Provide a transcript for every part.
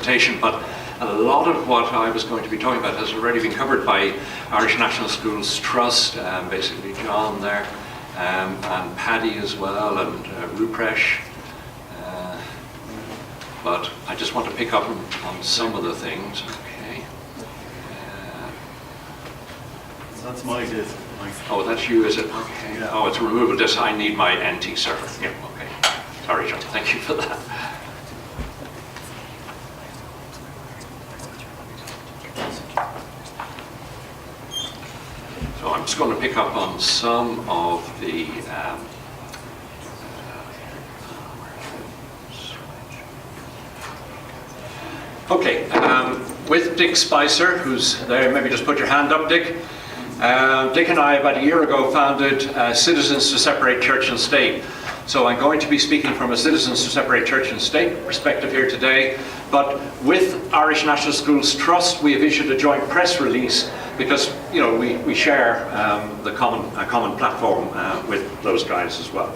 presentation, but a lot of what I was going to be talking about has already been covered by Irish National Schools Trust, basically John there, and Paddy as well, and Rupresh. But I just want to pick up on some of the things. Okay. That's my disk. Oh, that's you, is it? Okay. Yeah. Oh, it's a removable disk. I need my NT server. Yeah. Okay. Sorry, John. Thank you for that. So I'm just going to pick up on some of the okay, with Dick Spicer, who's there, maybe just put your hand up, Dick. Dick and I, about a year ago, founded Citizens to Separate Church and State. So I'm going to be speaking from a Citizens to Separate Church and State perspective here today. But with Irish National Schools Trust, we have issued a joint press release because, you know, we share a common platform with those guys as well.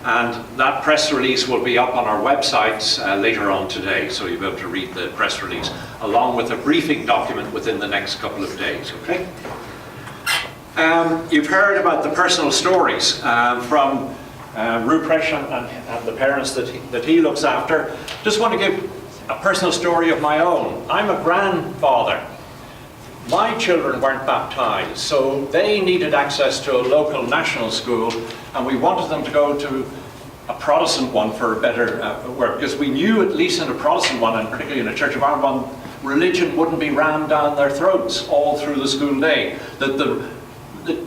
And that press release will be up on our websites later on today, so you'll be able to read the press release along with a briefing document within the next couple of days, okay? You've heard about the personal stories from Rupresh and the parents that he looks after. Just want to give a personal story of my own. I'm a grandfather. My children weren't baptized, so they needed access to a local national school, and we wanted them to go to a Protestant one for a better work, because we knew, at least in a Protestant one, and particularly in a Church of Ireland one, religion wouldn't be rammed down their throats all through the school day. That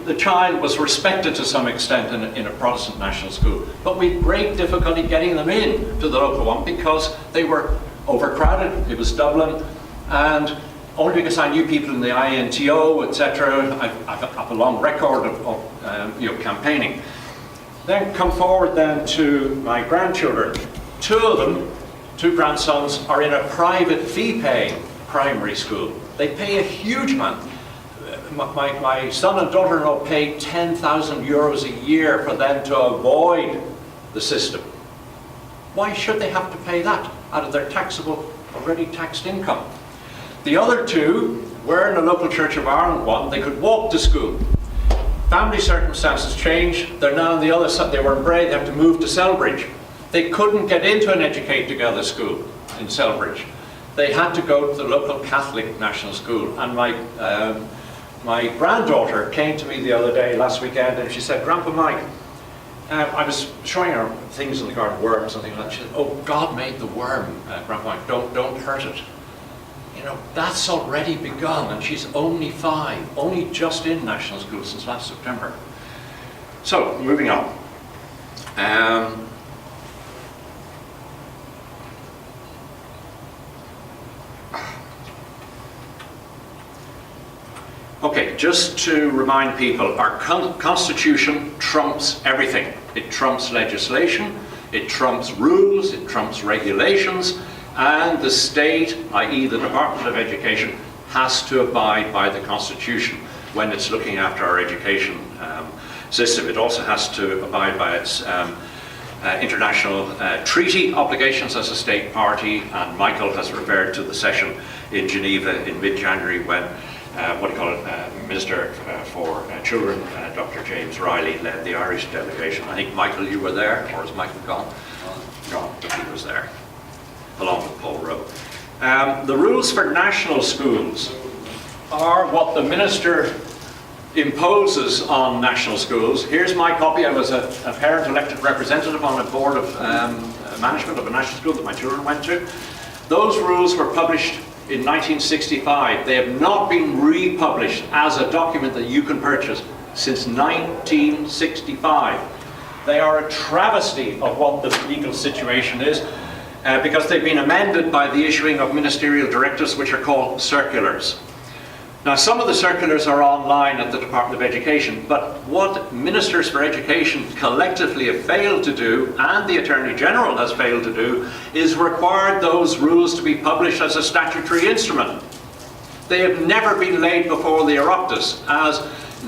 the child was respected to some extent in a Protestant national school, but we had great difficulty getting them in to the local one because they were overcrowded. It was Dublin, and only because I knew people in the INTO, etc. I've a long record of campaigning. Then come forward then to my grandchildren. Two of them, two grandsons, are in a private fee-paying primary school. They pay a huge amount. My son and daughter-in-law pay 10,000 euros a year for them to avoid the system. Why should they have to pay that out of their taxable, already taxed income? The other two were in a local Church of Ireland one. They could walk to school. Family circumstances changed. They're now on the other side. They were in Bray. They have to move to Selbridge. They couldn't get into an Educate Together school in Selbridge. They had to go to the local Catholic national school. And my granddaughter came to me the other day, last weekend, and she said, "Grandpa Mike," I was showing her things in the garden, worms, something like that. She said, "Oh, God made the worm, Grandpa Mike. Don't hurt it." You know, that's already begun, and she's only 5, only just in national school since last September. So, moving on. Okay, just to remind people, our Constitution trumps everything. It trumps legislation, it trumps rules, it trumps regulations, and the state, i.e. the Department of Education, has to abide by the Constitution when it's looking after our education system. It also has to abide by its international treaty obligations as a state party, and Michael has referred to the session in Geneva in mid-January when Minister for Children, Dr. James Riley, led the Irish delegation. I think, Michael, you were there, or is Michael gone? No, but he was there, along with Paul Rowe. The rules for national schools are what the Minister imposes on national schools. Here's my copy. I was a parent elected representative on a board of management of a national school that my children went to. Those rules were published in 1965. They have not been republished as a document that you can purchase since 1965. They are a travesty of what the legal situation is because they've been amended by the issuing of ministerial directives, which are called circulars. Now, some of the circulars are online at the Department of Education, but what Ministers for Education collectively have failed to do, and the Attorney General has failed to do, is require those rules to be published as a statutory instrument. They have never been laid before the Oireachtas as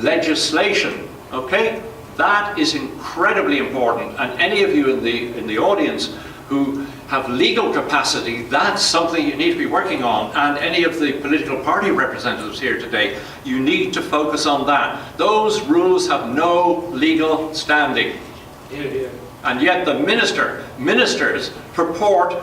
legislation, okay? That is incredibly important, and any of you in the audience who have legal capacity, that's something you need to be working on. And any of the political party representatives here today, you need to focus on that. Those rules have no legal standing. And yet the ministers purport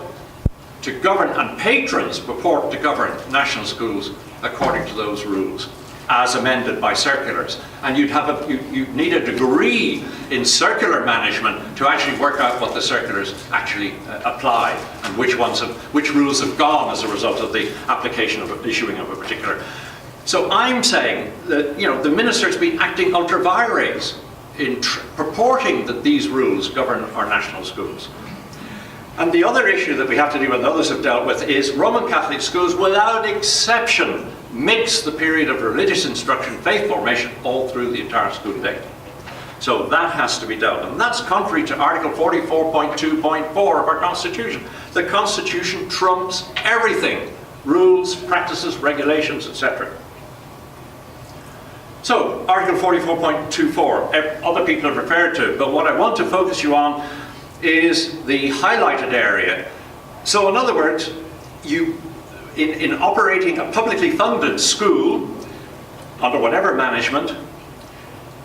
to govern, and patrons purport to govern national schools according to those rules, as amended by circulars. And you'd need a degree in circular management to actually work out what the circulars actually apply, and which rules have gone as a result of the application of issuing of a particular. So I'm saying that the minister's been acting ultra vires in purporting that these rules govern our national schools. And the other issue that we have to deal with, and others have dealt with, is Roman Catholic schools, without exception, mix the period of religious instruction, faith formation, all through the entire school day. So that has to be dealt with. And that's contrary to Article 44.2.4 of our Constitution. The Constitution trumps everything: rules, practices, regulations, etc. So, Article 44.24, other people have referred to, but what I want to focus you on is the highlighted area. So in other words, in operating a publicly funded school, under whatever management,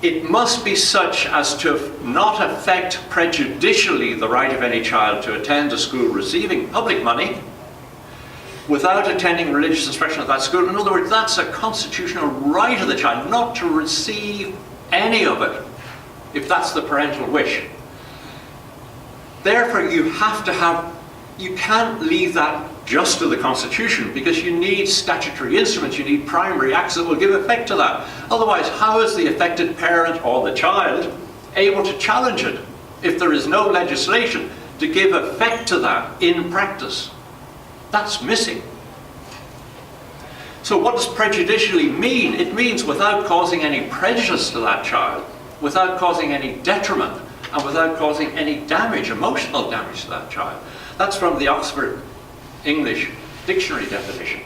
it must be such as to not affect prejudicially the right of any child to attend a school receiving public money without attending religious instruction at that school. In other words, that's a constitutional right of the child not to receive any of it, if that's the parental wish. Therefore, you can't leave that just to the Constitution, because you need statutory instruments, you need primary acts that will give effect to that. Otherwise, how is the affected parent or the child able to challenge it if there is no legislation to give effect to that in practice? That's missing. So what does prejudicially mean? It means without causing any prejudice to that child, without causing any detriment, and without causing any damage, emotional damage to that child. That's from the Oxford English Dictionary definition.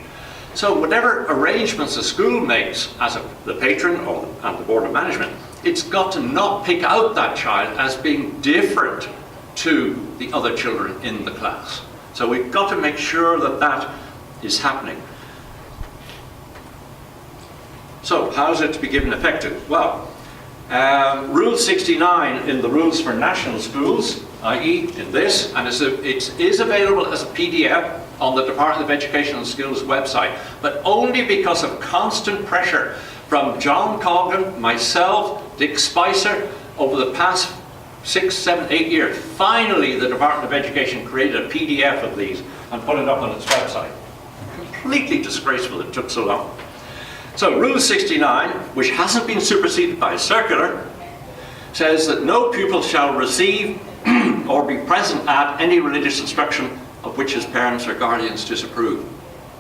So whatever arrangements a school makes as the patron and the board of management, it's got to not pick out that child as being different to the other children in the class. So we've got to make sure that that is happening. So how is it to be given effect to? Well, Rule 69 in the rules for national schools, i.e. in this, and it is available as a PDF on the Department of Education and Skills website, but only because of constant pressure from John Colgan, myself, Dick Spicer, over the past 6, 7, 8 years. Finally, the Department of Education created a PDF of these and put it up on its website. Completely disgraceful it took so long. So Rule 69, which hasn't been superseded by a circular, says that no pupil shall receive or be present at any religious instruction of which his parents or guardians disapprove.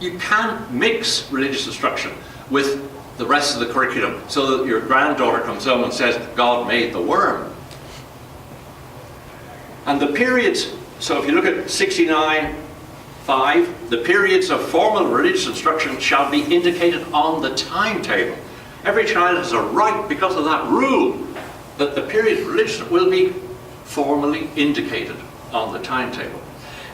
You can't mix religious instruction with the rest of the curriculum so that your granddaughter comes home and says, God made the worm. And the periods, so if you look at 69, 5, the periods of formal religious instruction shall be indicated on the timetable. Every child has a right, because of that rule, that the period of religion will be formally indicated on the timetable.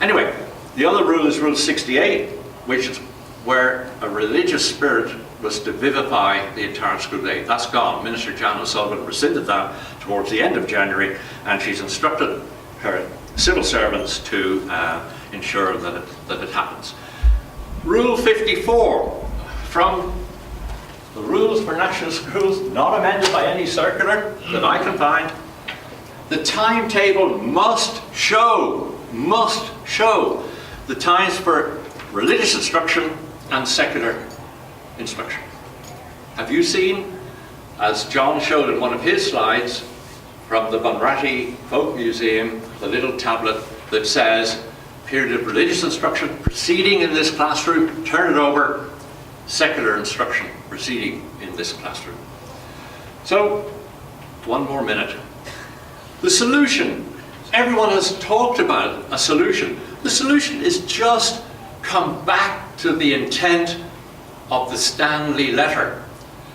Anyway, the other rule is Rule 68, which is where a religious spirit was to vivify the entire school day. That's gone. Minister Jan O'Sullivan rescinded that towards the end of January, and she's instructed her civil servants to ensure that it happens. Rule 54, from the rules for national schools, not amended by any circular that I can find, the timetable must show the times for religious instruction and secular instruction. Have you seen, as John showed in one of his slides, from the Bunratty Folk Museum, the little tablet that says, period of religious instruction proceeding in this classroom, turn it over, secular instruction proceeding in this classroom. So, one more minute. The solution, everyone has talked about a solution. The solution is just come back to the intent of the Stanley Letter,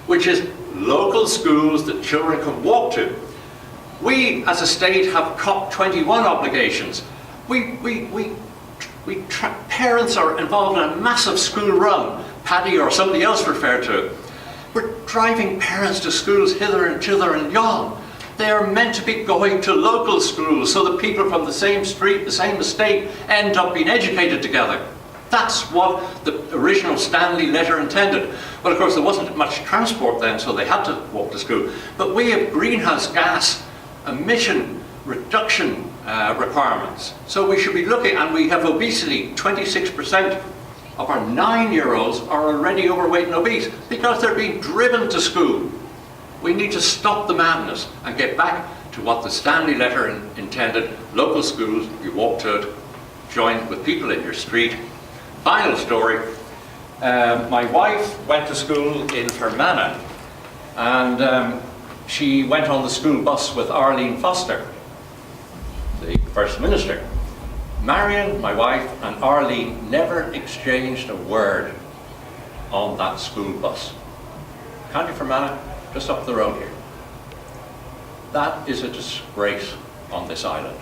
which is local schools that children can walk to. We, as a state, have COP21 obligations. Parents are involved in a massive school run. Paddy or somebody else referred to it. We're driving parents to schools hither and thither and yon. They are meant to be going to local schools so that people from the same street, the same estate, end up being educated together. That's what the original Stanley Letter intended. Well, of course, there wasn't much transport then, so they had to walk to school. But we have greenhouse gas emission reduction requirements. So we should be looking, and we have obesity. 26% of our 9-year-olds are already overweight and obese because they're being driven to school. We need to stop the madness and get back to what the Stanley Letter intended. Local schools, you walk to it, join with people in your street. Final story, my wife went to school in Fermanagh, and she went on the school bus with Arlene Foster, the First Minister. Marion, my wife, and Arlene never exchanged a word on that school bus. County Fermanagh, just up the road here. That is a disgrace on this island.